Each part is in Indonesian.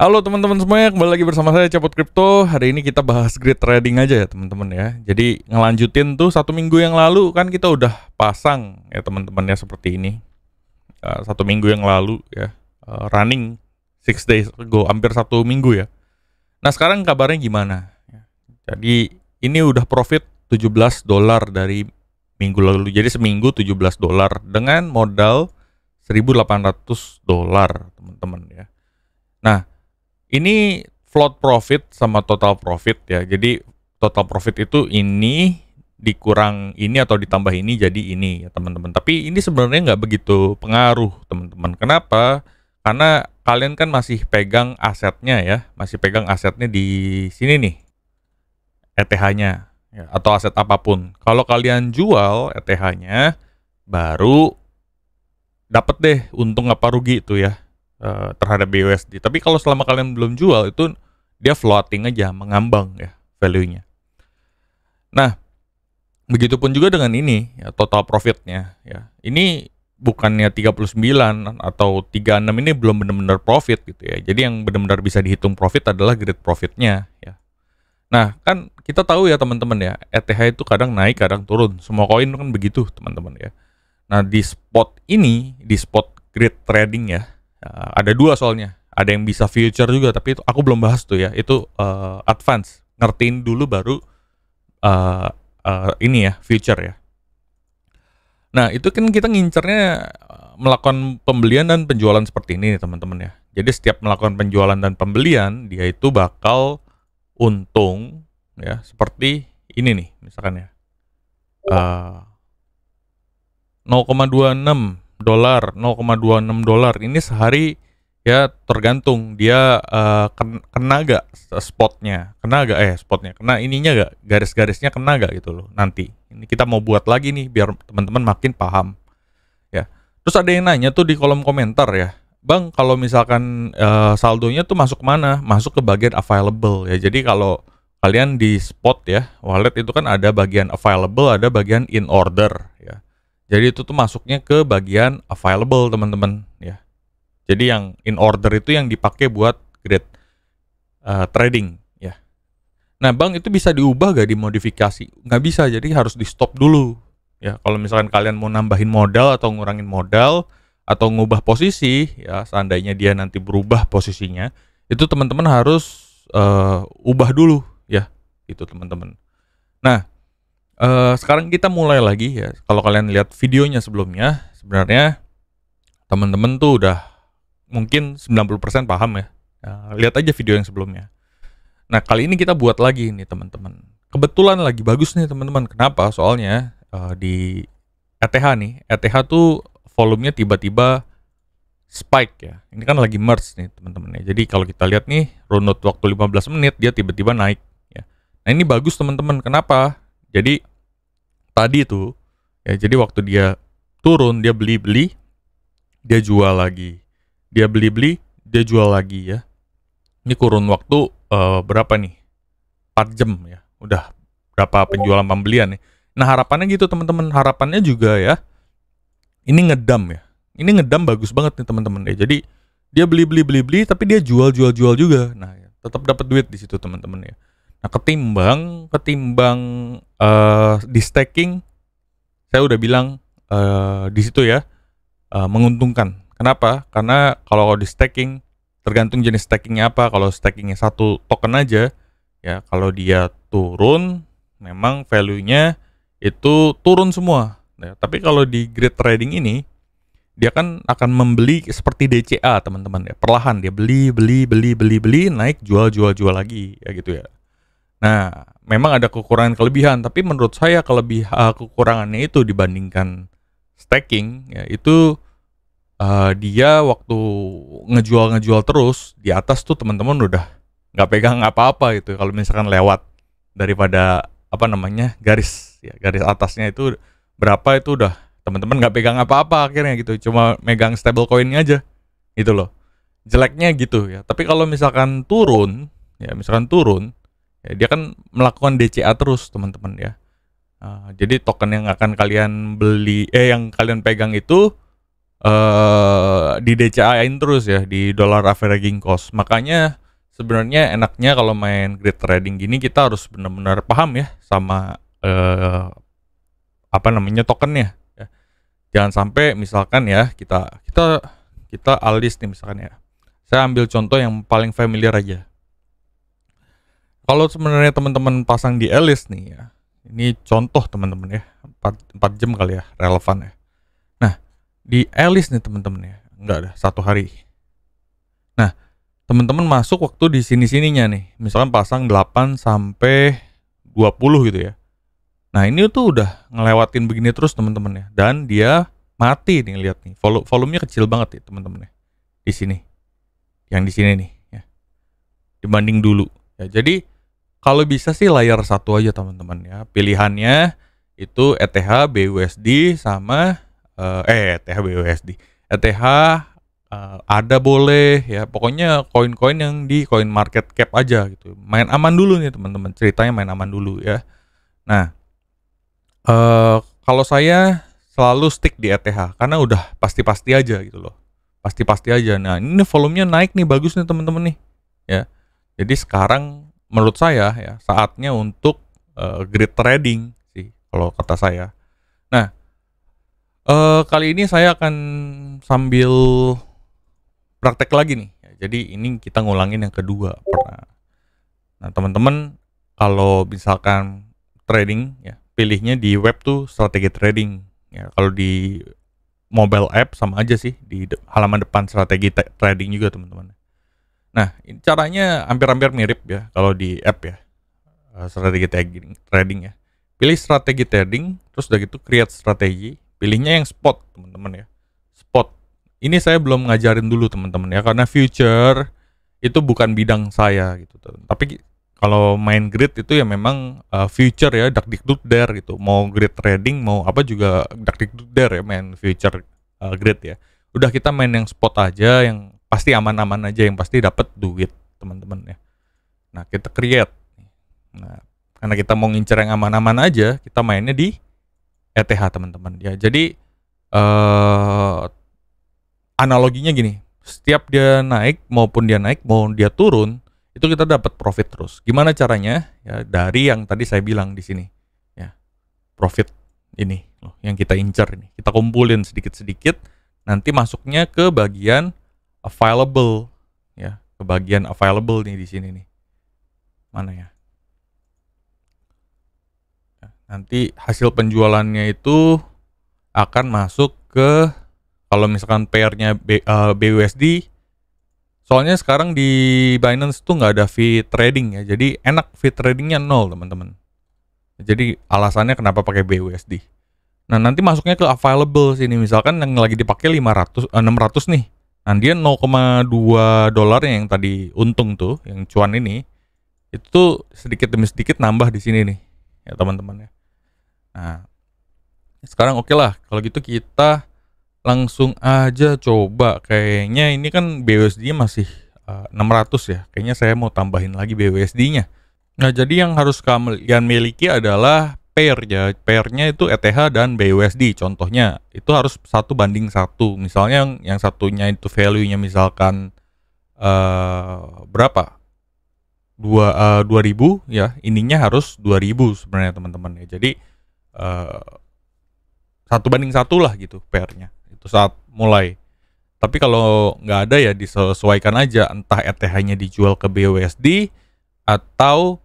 Halo teman-teman semuanya, kembali lagi bersama saya Cepot Crypto. Hari ini kita bahas grid trading aja ya teman-teman ya. Jadi ngelanjutin tuh 1 minggu yang lalu kan kita udah pasang ya teman-teman ya seperti ini. 1 minggu yang lalu ya, running 6 days ago, hampir 1 minggu ya. Nah sekarang kabarnya gimana? Jadi ini udah profit $17 dari minggu lalu. Jadi seminggu $17 dengan modal $1.800 teman-teman ya. Nah ini float profit sama total profit ya. Jadi total profit itu ini dikurang ini atau ditambah ini jadi ini ya teman-teman. Tapi ini sebenarnya nggak begitu pengaruh teman-teman. Kenapa? Karena kalian kan masih pegang asetnya ya, masih pegang asetnya di sini nih, ETH-nya ya, atau aset apapun. Kalau kalian jual ETH-nya, baru dapat deh untung apa rugi itu ya terhadap BUSD. Tapi kalau selama kalian belum jual itu dia floating aja, mengambang ya value-nya. Nah, begitupun juga dengan ini ya, total profitnya ya. Ini bukannya 39 atau 36 ini belum benar-benar profit gitu ya. Jadi yang benar-benar bisa dihitung profit adalah grid profitnya ya. Nah, kan kita tahu ya teman-teman ya, ETH itu kadang naik, kadang turun. Semua koin kan begitu teman-teman ya. Nah, di spot ini, di spot grid trading ya, ada dua soalnya. Ada yang bisa future juga, tapi itu aku belum bahas tuh ya. Itu advance, ngertiin dulu baru ini ya, future ya. Nah, itu kan kita ngincernya melakukan pembelian dan penjualan seperti ini nih teman-teman ya. Jadi setiap melakukan penjualan dan pembelian, dia itu bakal untung ya, seperti ini nih, misalkan ya. 0,26 dolar ini sehari ya, tergantung dia kena gak spotnya, kena ininya gak, garis-garisnya kena gak gitu loh. Nanti ini kita mau buat lagi nih biar teman-teman makin paham ya. Terus ada yang nanya tuh di kolom komentar ya, Bang, kalau misalkan saldonya tuh masuk mana? Masuk ke bagian available ya. Jadi kalau kalian di spot ya, wallet itu kan ada bagian available, ada bagian in order ya. Jadi itu tuh masuknya ke bagian available teman-teman ya. Jadi yang in order itu yang dipakai buat grid trading ya. Nah bang, itu bisa diubah gak, dimodifikasi? Nggak bisa, jadi harus di stop dulu ya. Kalau misalkan kalian mau nambahin modal atau ngurangin modal atau ngubah posisi ya, seandainya dia nanti berubah posisinya, itu teman-teman harus ubah dulu ya, gitu teman-teman. Nah sekarang kita mulai lagi ya. Kalau kalian lihat videonya sebelumnya, sebenarnya teman-teman tuh udah mungkin 90% paham ya. Lihat aja video yang sebelumnya. Nah kali ini kita buat lagi nih teman-teman. Kebetulan lagi bagus nih teman-teman. Kenapa? Soalnya di ETH nih, ETH tuh volumenya tiba-tiba spike ya. Ini kan lagi merge nih teman-teman ya. Jadi kalau kita lihat nih, runut waktu 15 menit dia tiba-tiba naik ya. Nah ini bagus teman-teman. Kenapa? Jadi tadi itu ya, jadi waktu dia turun dia beli-beli, dia jual lagi, dia beli-beli, dia jual lagi ya. Ini kurun waktu berapa nih, 4 jam ya, udah berapa penjualan pembelian nih. Nah harapannya gitu teman-teman, harapannya juga ya, ini ngedam ya, ini ngedam bagus banget nih teman-teman ya. Jadi dia beli-beli tapi dia jual juga. Nah ya, tetap dapat duit di situ teman-teman ya. Nah ketimbang di staking, saya udah bilang di situ ya, menguntungkan. Kenapa? Karena kalau di staking tergantung jenis stakingnya apa. Kalau stakingnya satu token aja ya, kalau dia turun memang value-nya itu turun semua ya. Tapi kalau di grid trading ini dia kan akan membeli seperti DCA teman-teman ya, perlahan dia beli, naik, jual lagi ya gitu ya. Nah, memang ada kekurangan kelebihan, tapi menurut saya kekurangannya itu dibandingkan staking ya, itu dia waktu ngejual terus di atas tuh teman-teman udah nggak pegang apa-apa gitu. Kalau misalkan lewat daripada apa namanya, garis atasnya itu berapa, itu udah teman-teman nggak pegang apa-apa akhirnya gitu, cuma megang stable coinnya aja gitu loh. Jeleknya gitu ya. Tapi kalau misalkan turun ya, ya, dia kan melakukan DCA terus teman-teman ya. Jadi token yang akan kalian beli, yang kalian pegang itu di DCA-in terus ya, di dollar averaging cost. Makanya sebenarnya enaknya kalau main grid trading gini kita harus benar-benar paham ya sama apa namanya tokennya ya. Jangan sampai misalkan ya kita alis nih misalkan ya. Saya ambil contoh yang paling familiar aja. Kalau sebenarnya teman-teman pasang di Alice nih ya. Ini contoh teman-teman ya. 4 jam kali ya relevan ya. Nah, di Alice nih teman-teman ya. Enggak ada 1 hari. Nah, teman-teman masuk waktu di sini-sininya nih. Misalkan pasang 8 sampai 20 gitu ya. Nah, ini tuh udah ngelewatin begini terus teman-teman ya. Dan dia mati nih, lihat nih. Volumenya kecil banget ya teman-teman ya. Di sini. Yang di sini nih ya. Dibanding dulu. Ya, jadi kalau bisa sih layar satu aja teman-teman ya. Pilihannya itu ETH, BUSD sama ETH, BUSD. ETH ada boleh ya. Pokoknya koin-koin yang di coin market cap aja gitu. Main aman dulu nih teman-teman. Ceritanya main aman dulu ya. Nah, kalau saya selalu stick di ETH karena udah pasti-pasti aja gitu loh. Pasti-pasti aja. Nah, ini volumenya naik nih, bagus nih teman-teman nih. Ya. Jadi sekarang menurut saya ya saatnya untuk grid trading sih kalau kata saya. Nah, kali ini saya akan sambil praktek lagi nih. Ya, jadi ini kita ngulangin yang kedua. Nah, teman-teman kalau misalkan trading ya pilihnya di web tuh strategi trading ya. Kalau di mobile app sama aja sih, di halaman depan strategi trading juga teman-teman. Nah, caranya hampir-hampir mirip ya kalau di app ya. Strategi trading ya. Pilih strategi trading, terus udah gitu create strategi, pilihnya yang spot teman-teman ya. Spot. Ini saya belum ngajarin dulu teman-teman ya, karena future itu bukan bidang saya gitu. Tapi kalau main grid itu ya memang future ya, dakdikdukder gitu. Mau grid trading, mau apa juga dakdikdukder ya main future grid ya. Udah kita main yang spot aja, yang pasti aman-aman aja, yang pasti dapat duit teman-teman ya. Nah, kita create. Nah, karena kita mau ngincer yang aman-aman aja, kita mainnya di ETH teman-teman ya. Jadi analoginya gini, setiap dia naik maupun dia naik mau dia turun, itu kita dapat profit terus. Gimana caranya? Ya dari yang tadi saya bilang di sini. Ya, profit ini loh yang kita incer ini. Kita kumpulin sedikit-sedikit, nanti masuknya ke bagian available ya, ke bagian available nih di sini nih. Mana ya? Nanti hasil penjualannya itu akan masuk ke, kalau misalkan pairnya BUSD, soalnya sekarang di Binance tuh nggak ada fee trading ya, jadi enak, fee tradingnya 0 teman-teman. Jadi alasannya kenapa pakai BUSD. Nah, nanti masuknya ke available sini, misalkan yang lagi dipakai 600 nih. Nah, dia 0,2 dolar yang tadi untung tuh, yang cuan ini, itu tuh sedikit demi sedikit nambah di sini nih, ya teman-teman ya. Nah, sekarang oke lah, kalau gitu kita langsung aja coba. Kayaknya ini kan BUSD-nya masih 600 ya. Kayaknya saya mau tambahin lagi BUSD-nya. Nah, jadi yang harus kalian miliki adalah pair ya. Pairnya itu ETH dan BUSD. Contohnya itu harus 1:1. Misalnya yang satunya itu value-nya misalkan berapa? 2000 ya. Ininya harus 2000 sebenarnya teman-teman ya. Jadi 1:1 lah gitu pairnya. Itu saat mulai. Tapi kalau nggak ada ya disesuaikan aja, entah ETH-nya dijual ke BUSD atau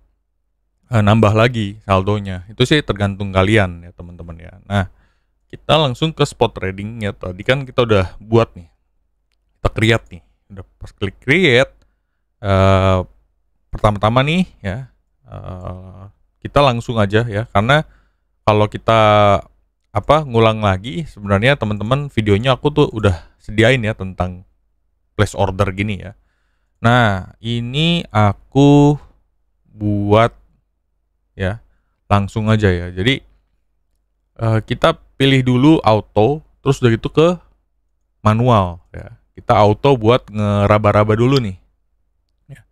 nambah lagi saldonya. Itu sih tergantung kalian ya teman-teman ya. Nah, kita langsung ke spot trading ya. Tadi kan kita udah buat nih, kita create nih. Udah pas klik create, pertama-tama nih ya, kita langsung aja ya, karena kalau kita ngulang lagi, sebenarnya teman-teman videonya aku tuh udah sediain ya tentang place order gini ya. Nah, ini aku buat ya langsung aja ya. Jadi kita pilih dulu auto, terus udah gitu ke manual ya. Kita auto buat ngeraba-raba dulu nih. Ya.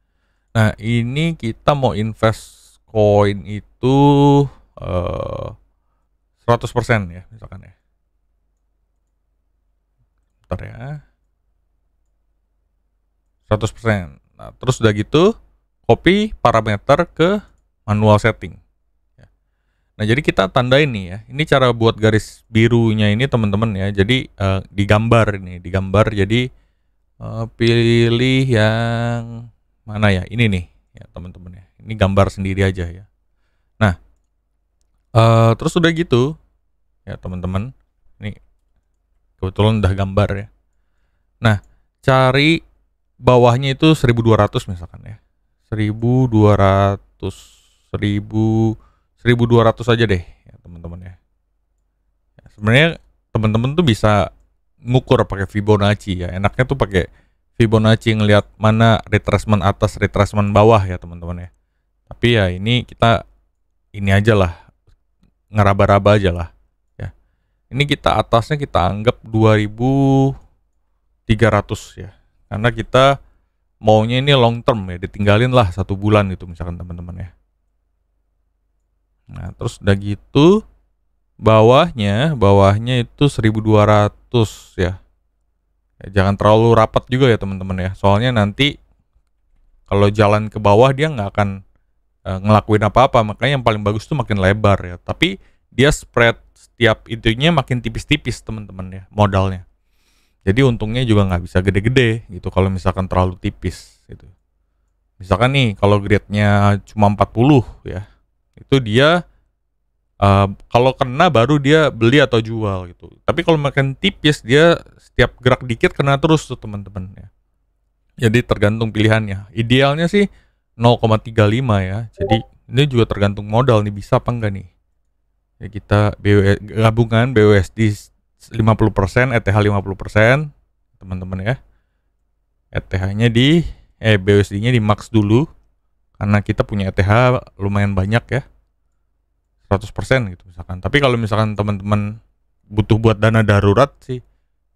Nah, ini kita mau invest koin itu 100% ya misalkan ya. Bentar ya. 100%. Nah, terus udah gitu copy parameter ke manual setting. Nah, jadi kita tandain nih ya. Ini cara buat garis birunya ini teman-teman ya. Jadi digambar ini, digambar. Jadi pilih yang mana ya? Ini nih ya teman-teman ya. Ini gambar sendiri aja ya. Nah, terus udah gitu ya teman-teman. Ini kebetulan udah gambar ya. Nah, cari bawahnya itu 1200 misalkan ya. 1200 1200 aja deh ya teman-teman ya. Sebenarnya teman-teman tuh bisa ngukur pakai Fibonacci ya. Enaknya tuh pakai Fibonacci ngelihat mana retracement atas, retracement bawah ya teman-teman ya. Tapi ya ini kita ini aja lah, ngeraba-raba aja lah ya. Ini kita atasnya kita anggap 2300 ya. Karena kita maunya ini long term ya, ditinggalin lah 1 bulan gitu misalkan teman-teman ya. Nah, terus udah gitu bawahnya itu 1200 ya. Jangan terlalu rapat juga ya teman-teman ya. Soalnya nanti kalau jalan ke bawah dia nggak akan ngelakuin apa-apa. Makanya yang paling bagus tuh makin lebar ya. Tapi dia spread setiap itunya makin tipis-tipis teman-teman ya modalnya. Jadi untungnya juga nggak bisa gede-gede gitu kalau misalkan terlalu tipis gitu. Misalkan nih kalau grade-nya cuma 40 ya. Itu dia kalau kena baru dia beli atau jual gitu. Tapi kalau makin tipis dia setiap gerak dikit kena terus tuh teman-teman ya. Jadi tergantung pilihannya. Idealnya sih 0,35 ya. Jadi ini juga tergantung modal nih bisa apa enggak nih. Ya kita gabungan BUSD 50%, ETH 50%, teman-teman ya. ETH-nya BUSD-nya di max dulu karena kita punya ETH lumayan banyak ya. 100% gitu misalkan. Tapi kalau misalkan teman-teman butuh buat dana darurat sih,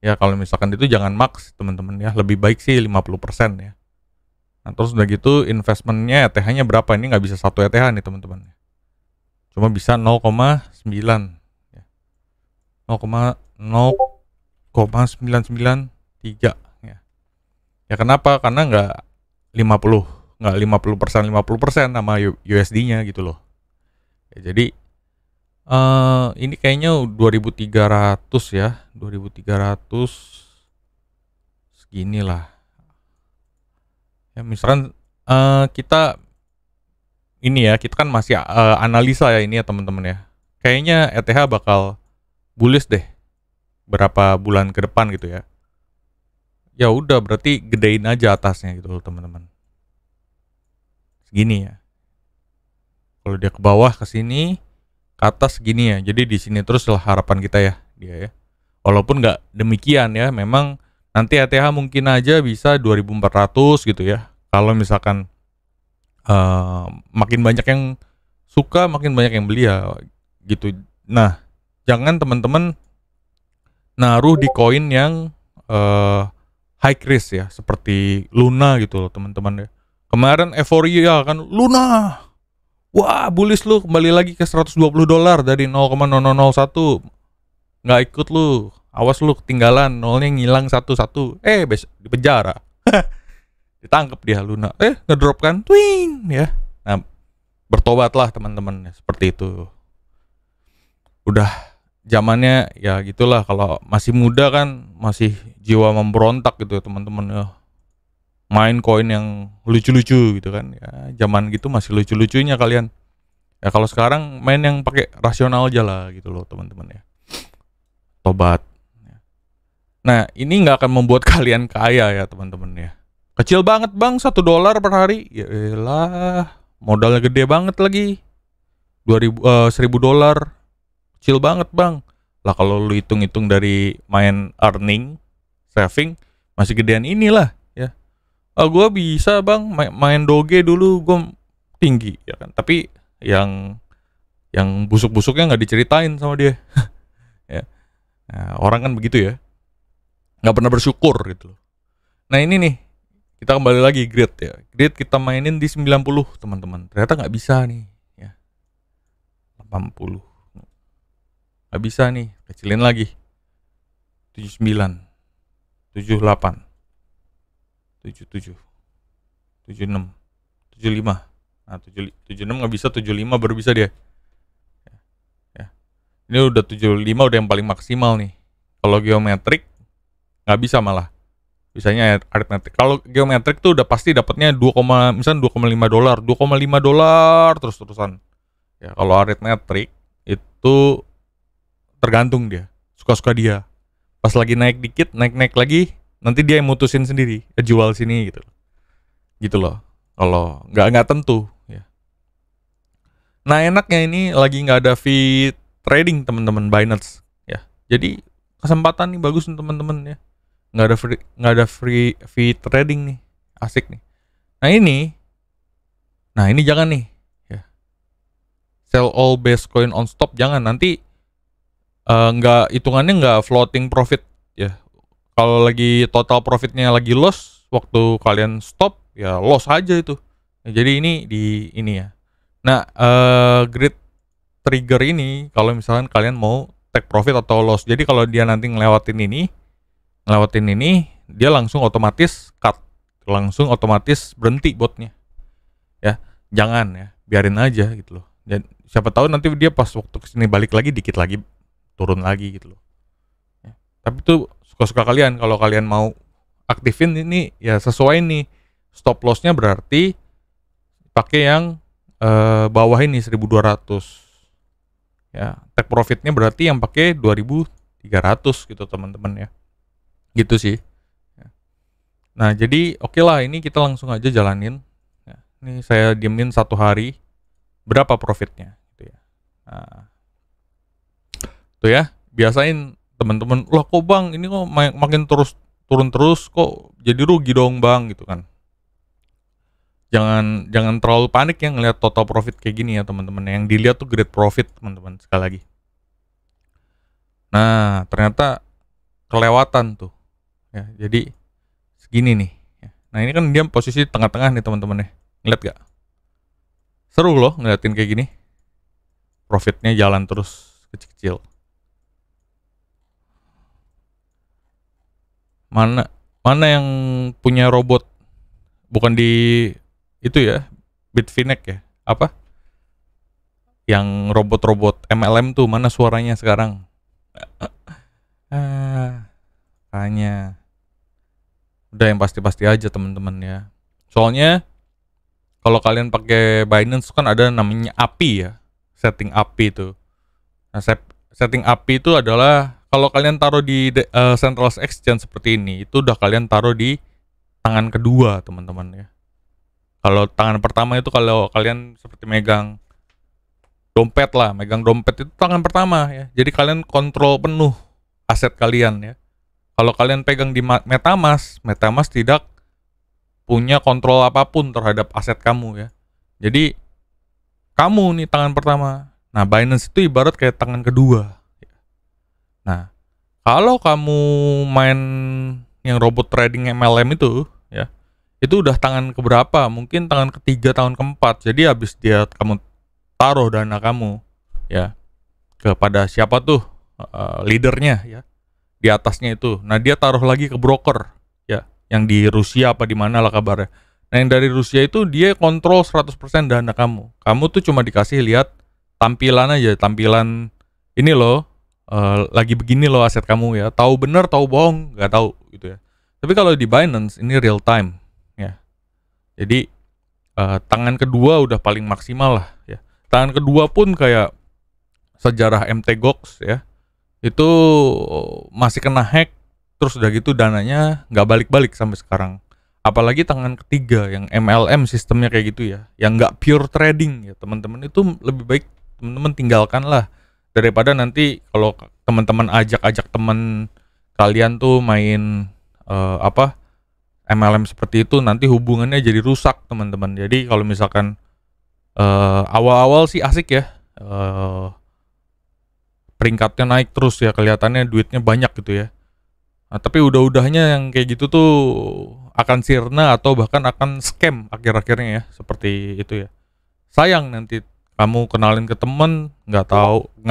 ya kalau misalkan itu jangan max teman-teman ya, lebih baik sih 50% ya. Nah, terus udah gitu investmentnya ETH-nya berapa? Ini nggak bisa 1 ETH nih teman-teman. Cuma bisa 0,9 ya. 0,993 ya. Ya kenapa? Karena nggak 50% sama USD-nya gitu loh. Ya, jadi ini kayaknya 2300 ya, 2300 segini lah. Ya misalkan kita ini ya, kita kan masih analisa ya ini ya teman-teman ya. Kayaknya ETH bakal bullish deh berapa bulan ke depan gitu ya. Ya udah berarti gedein aja atasnya gitu loh teman-teman. Segini ya. Kalau dia ke bawah ke sini, ke atas segini ya. Jadi di sini terus lah harapan kita ya dia ya. Walaupun nggak demikian ya, memang nanti ETH mungkin aja bisa 2400 gitu ya. Kalau misalkan makin banyak yang suka, makin banyak yang beli ya gitu. Nah, jangan teman-teman naruh di koin yang high risk ya, seperti Luna gitu loh teman-teman ya. Kemarin euforia kan Luna. Wah, bullish lu kembali lagi ke $120 dari 0,0001. Nggak ikut lu. Awas lu ketinggalan, nolnya ngilang satu-satu. Besok di penjara. Ditangkap dia Luna. Ngedrop kan? Twing ya. Nah, bertobatlah teman-teman seperti itu. Udah zamannya ya gitulah, kalau masih muda kan masih jiwa memberontak gitu ya teman-teman ya. Main koin yang lucu-lucu gitu kan ya, zaman gitu masih lucu-lucunya kalian ya. Kalau sekarang main yang pakai rasional aja lah gitu loh teman-teman ya. Tobat. Nah ini nggak akan membuat kalian kaya ya teman-teman ya. Kecil banget bang, $1 per hari ya elah, modalnya gede banget lagi. $1.000 kecil banget bang lah. Kalau lu hitung-hitung dari main earning saving masih gedean inilah. Gue bisa bang main doge dulu gue tinggi ya kan, tapi yang busuk-busuknya nggak diceritain sama dia. Ya. Nah, orang kan begitu ya, nggak pernah bersyukur gitu loh. Nah ini nih kita kembali lagi grade ya, grade kita mainin di 90 teman-teman, ternyata nggak bisa nih ya. 80 nggak bisa nih, kecilin lagi 79 78, 77, 76, 75. Nah, 76 nggak bisa, 75 baru bisa dia. Ya. Ini udah 75 udah yang paling maksimal nih. Kalau geometrik nggak bisa malah. Bisanya aritmetik. Kalau geometrik tuh udah pasti dapatnya misalnya $2,5, $2,5 terus-terusan. Ya, kalau aritmetik itu tergantung dia, suka-suka dia. Pas lagi naik dikit, naik-naik lagi, nanti dia yang mutusin sendiri, jual sini gitu. Gitu loh. Kalau nggak tentu ya. Nah, enaknya ini lagi nggak ada fee trading teman-teman Binance ya. Jadi kesempatan nih bagus nih teman-teman ya. Nggak ada free fee trading nih, asik nih. Nah ini jangan nih ya. Sell all base coin on stop jangan, nanti nggak hitungannya nggak floating profit ya. Kalau lagi total profitnya lagi loss, waktu kalian stop ya loss aja itu. Nah, jadi ini ya. Nah, grid trigger ini kalau misalkan kalian mau take profit atau loss. Jadi kalau dia nanti ngelewatin ini, dia langsung otomatis cut, langsung otomatis berhenti botnya. Ya, jangan ya, biarin aja gitu loh. Dan siapa tahu nanti dia pas waktu kesini balik lagi dikit lagi turun lagi gitu loh. Ya. Tapi itu suka-suka kalian, kalau kalian mau aktifin ini ya sesuai nih. Stop lossnya berarti pakai yang bawah ini 1200. Ya, take profitnya berarti yang pakai 2300 gitu teman-teman ya. Gitu sih. Nah, jadi oke lah, ini kita langsung aja jalanin. Ya, ini saya diemin 1 hari, berapa profitnya gitu ya. Nah, tuh ya, biasain teman-teman, lah kok bang ini kok makin terus turun terus, kok jadi rugi dong bang gitu kan. Jangan terlalu panik ya ngelihat total profit kayak gini ya teman-teman. Yang dilihat tuh great profit teman-teman, sekali lagi. Nah, ternyata kelewatan tuh. Ya, jadi segini nih. Nah, ini kan dia posisi tengah-tengah nih teman-teman ya. Ngeliat gak? Seru loh ngeliatin kayak gini. Profitnya jalan terus kecil-kecil. Mana yang punya robot? Bukan di itu ya, Bitfinex ya. Apa? Yang robot-robot MLM tuh mana suaranya sekarang? Kayaknya udah yang pasti-pasti aja teman-teman ya. Soalnya kalau kalian pakai Binance kan ada namanya API ya, setting API itu. Nah, setting API itu adalah kalau kalian taruh di centralized exchange seperti ini, itu udah kalian taruh di tangan kedua teman-teman ya. Kalau tangan pertama itu kalau kalian seperti megang dompet lah, megang dompet itu tangan pertama ya. Jadi kalian kontrol penuh aset kalian ya. Kalau kalian pegang di MetaMask tidak punya kontrol apapun terhadap aset kamu ya. Jadi kamu nih tangan pertama. Nah, Binance itu ibarat kayak tangan kedua. Nah, kalau kamu main yang robot trading MLM itu ya, itu udah tangan keberapa? Mungkin tangan ketiga, tangan keempat. Jadi habis kamu taruh dana kamu ya kepada siapa tuh leadernya ya di atasnya itu. Nah, dia taruh lagi ke broker ya, yang di Rusia apa di mana lah kabarnya. Nah, yang dari Rusia itu dia kontrol 100% dana kamu. Kamu tuh cuma dikasih lihat tampilan aja, tampilan ini loh, lagi begini loh aset kamu ya. Tahu bener, tahu bohong, nggak tahu gitu ya. Tapi kalau di Binance ini real time ya. Jadi tangan kedua udah paling maksimal lah ya. Tangan kedua pun kayak sejarah MTGOX ya. Itu masih kena hack, terus udah gitu dananya nggak balik-balik sampai sekarang. Apalagi tangan ketiga yang MLM sistemnya kayak gitu ya, yang nggak pure trading ya teman-teman, itu lebih baik teman-teman tinggalkan lah, daripada nanti kalau teman-teman ajak teman kalian tuh main MLM seperti itu, nanti hubungannya jadi rusak teman-teman. Jadi kalau misalkan awal-awal sih asik ya, peringkatnya naik terus ya, kelihatannya duitnya banyak gitu ya. Nah, tapi udah-udahnya yang kayak gitu tuh akan sirna atau bahkan akan scam akhir-akhirnya ya, seperti itu ya. Sayang nanti kamu kenalin ke temen, nggak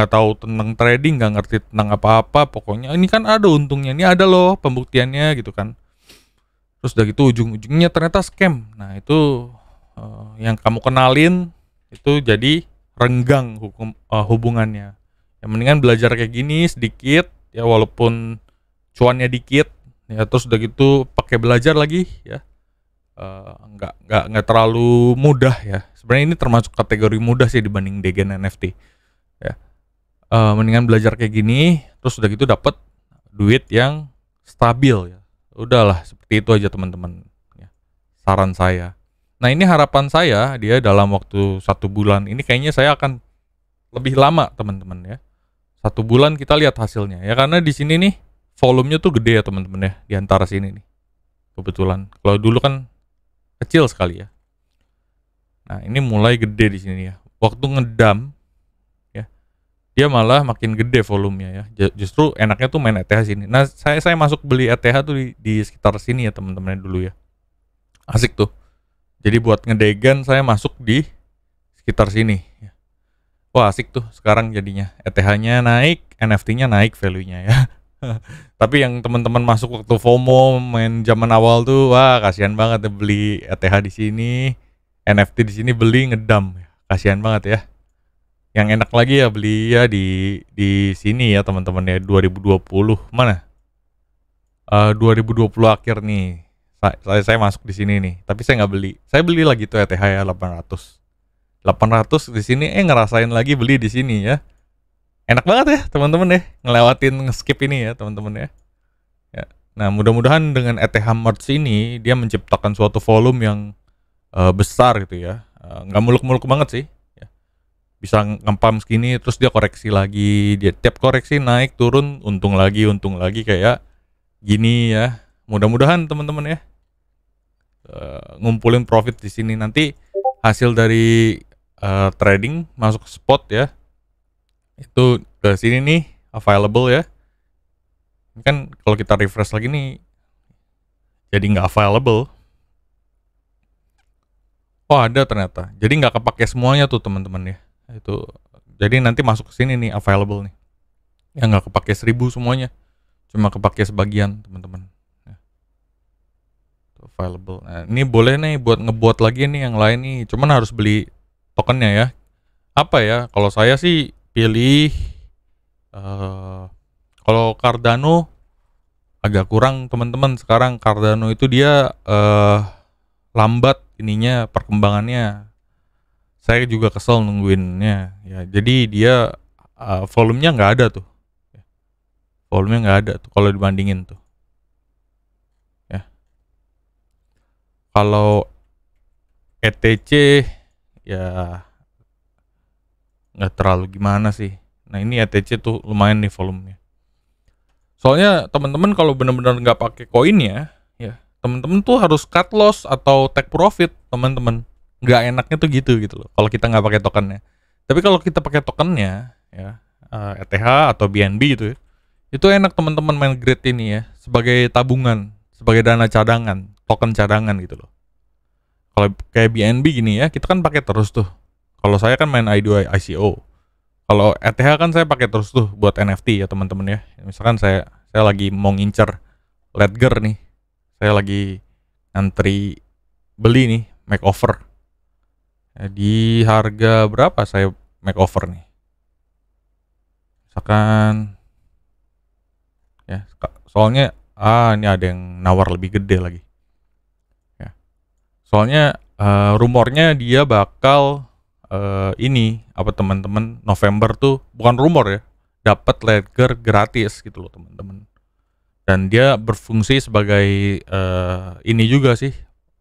tahu tentang trading, nggak ngerti tentang apa-apa, pokoknya ini kan ada untungnya, ini ada loh pembuktiannya gitu kan. Terus udah gitu ujung-ujungnya ternyata scam. Nah itu yang kamu kenalin itu jadi renggang hubungannya. Yang mendingan belajar kayak gini sedikit ya, walaupun cuannya dikit ya, terus udah gitu pakai belajar lagi ya. Nggak terlalu mudah ya. Sebenarnya ini termasuk kategori mudah sih dibanding Degen NFT ya. Mendingan belajar kayak gini, terus udah gitu dapat duit yang stabil ya. Udahlah seperti itu aja teman-teman ya, saran saya. Nah ini harapan saya, dia dalam waktu 1 bulan ini kayaknya saya akan lebih lama teman-teman ya. 1 bulan kita lihat hasilnya ya, karena di sini nih volumenya tuh gede ya teman-teman ya, di antara sini nih kebetulan. Kalau dulu kan kecil sekali ya. Nah ini mulai gede di sini ya. Waktu ngedam ya, dia malah makin gede volumenya ya. Justru enaknya tuh main ETH sini. Nah saya masuk beli ETH tuh di sekitar sini ya teman-teman dulu ya. Asik tuh. Jadi buat ngedegen saya masuk di sekitar sini ya. Wah asik tuh sekarang jadinya. ETH-nya naik, NFT-nya naik value-nya ya. Tapi yang teman-teman masuk waktu FOMO main zaman awal tuh, wah kasihan banget ya beli ETH di sini, NFT di sini beli ngedam, kasihan banget ya. Yang enak lagi ya beli ya di sini ya teman-teman ya, 2020 mana? 2020 akhir nih. Saya masuk di sini nih, tapi saya nggak beli. Saya beli lagi tuh ETH ya 800. 800 di sini ngerasain lagi beli di sini ya. Enak banget ya teman-teman ya, ngelewatin skip ini ya teman-teman ya. Ya. Nah mudah-mudahan dengan ETH Merge ini dia menciptakan suatu volume yang besar gitu ya, nggak muluk-muluk banget sih. Ya. Bisa ngempam segini terus dia koreksi lagi, dia tiap koreksi naik turun, untung lagi kayak gini ya. Mudah-mudahan teman-teman ya ngumpulin profit di sini, nanti hasil dari trading masuk ke spot ya. Itu ke sini nih available ya. Ini kan kalau kita refresh lagi nih jadi nggak available. Oh ada ternyata. Jadi nggak kepake semuanya tuh teman-teman ya. Itu jadi nanti masuk ke sini nih available nih. Ya nggak kepake 1000 semuanya. Cuma kepake sebagian teman-teman. Ya. Available. Nah, ini boleh nih buat ngebuat lagi nih yang lain nih. Cuman harus beli tokennya ya. Apa ya? Kalau saya sih pilih kalau Cardano agak kurang teman-teman. Sekarang Cardano itu dia lambat ininya perkembangannya. Saya juga kesel nungguinnya ya. Jadi dia volumenya nggak ada tuh. Volumenya nggak ada tuh kalau dibandingin tuh. Ya. Kalau ETC ya nggak terlalu gimana sih. Nah ini ETC tuh lumayan nih volumenya. Soalnya teman-teman kalau benar-benar nggak pakai koinnya, ya teman-teman tuh harus cut loss atau take profit teman-teman. Nggak enaknya tuh gitu loh. Kalau kita nggak pakai tokennya. Tapi kalau kita pakai tokennya, ya ETH atau BNB gitu ya, itu enak teman-teman main grade ini ya, sebagai tabungan, sebagai dana cadangan, token cadangan gitu loh. Kalau kayak BNB gini ya, kita kan pakai terus tuh. Kalau saya kan main I2 ICO. Kalau ETH kan saya pakai terus tuh buat NFT ya teman-teman ya. Misalkan saya lagi mau ngincer Ledger nih. Saya lagi ngantri beli nih, make offer. Ya, di harga berapa saya make offer nih? Misalkan ya, soalnya ini ada yang nawar lebih gede lagi. Ya. Soalnya rumornya dia bakal ini apa teman-teman, November tuh bukan rumor ya, dapat Ledger gratis gitu loh teman-teman. Dan dia berfungsi sebagai ini juga sih,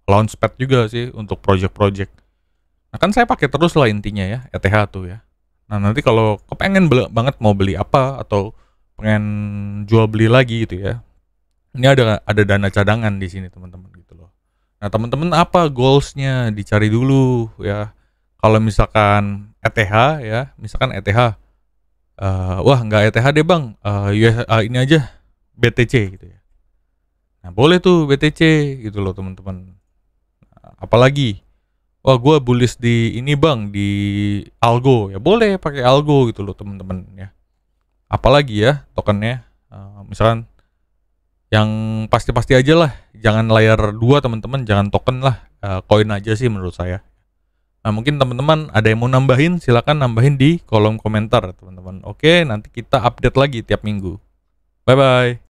launchpad juga sih untuk project-project. Nah kan saya pakai terus lah intinya ya ETH tuh ya. Nah nanti kalau kepengen banget mau beli apa atau pengen jual beli lagi gitu ya, ini ada dana cadangan di sini teman-teman gitu loh. Nah teman-teman apa goalsnya dicari dulu ya. Kalau misalkan ETH ya, misalkan ETH, wah nggak ETH deh bang, ini aja BTC gitu ya. Nah boleh tuh BTC gitu loh teman-teman. Apalagi, wah gue bullish di ini bang, di algo, ya boleh pakai algo gitu loh teman-teman ya. Apalagi ya tokennya, misalkan yang pasti-pasti aja lah, jangan layer 2 teman-teman, jangan token lah, koin aja sih menurut saya. Nah mungkin teman-teman ada yang mau nambahin, silakan nambahin di kolom komentar teman-teman. Oke, nanti kita update lagi tiap minggu. Bye bye.